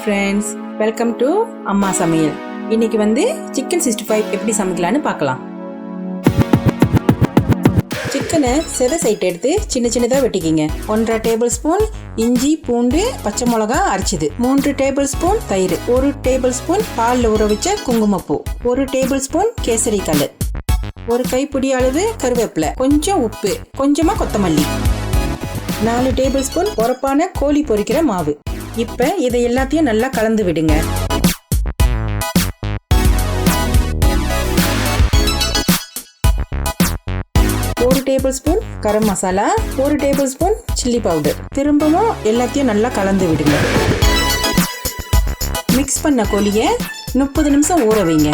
Friends, welcome to அம்மா சமையல். இன்னைக்கு சிக்கன் 65 எப்படி சமைக்கலான்னு பார்க்கலாம். சிக்கனை செத சைட் எடுத்து சின்ன சின்னதாக வெட்டிக்கிங்க. 1.5 டேபிள் ஸ்பூன் இஞ்சி பூண்டு பச்சை மிளகா அரைச்சிது, 3 டேபிள் ஸ்பூன் தயிர், 1 டேபிள் ஸ்பூன் பாலில் ஊற வச்ச குங்குமப்பூ, 1 டேபிள் ஸ்பூன் கேசரி கல், 1 கைப்பிடி அளவு கருவேப்பிலை, கொஞ்சம் உப்பு, கொஞ்சமாக கொத்தமல்லி, 4 டேபிள் ஸ்பூன் உரப்பான கோழி பொரிக்கிற மாவு. இப்போ இதை எல்லாத்தையும் நல்லா கலந்து விடுங்க. ஒரு tablespoon garam masala, 1 tablespoon chilli powder. திரும்பவும் எல்லாத்தையும் நல்லா கலந்து விடுங்க. மிக்ஸ் பண்ண கோழியை 30 நிமிஷம் ஊற வைங்க.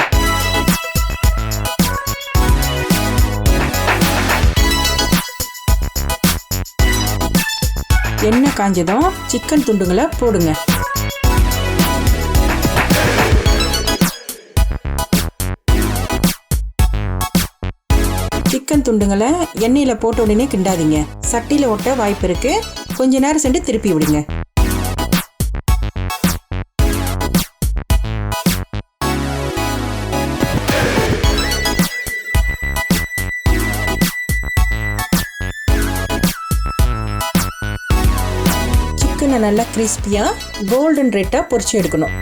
எண்ணெய் காஞ்சதும் சிக்கன் துண்டுங்களை போடுங்க. சிக்கன் துண்டுங்களை எண்ணெயில போட்ட உடனே கிண்டாதீங்க. சட்டியில ஒட்ட வாய்ப்பு இருக்கு. கொஞ்ச நேரம் சென்று திருப்பி விடுங்க. நல்லா கிறிஸ்பியா கோல்டன் ரெட்டா பொரிச்சு எடுக்கணும்.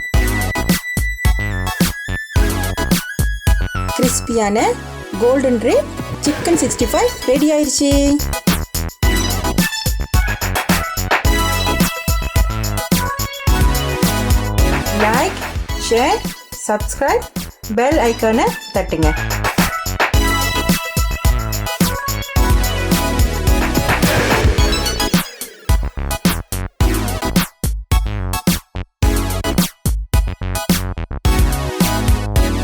கிறிஸ்பியான கோல்டன் ரெட் சிக்கன் 65 ரெடி ஆயிருச்சு. லைக், ஷேர், சப்ஸ்கிரைப், பெல் ஐகானை தட்டுங்க.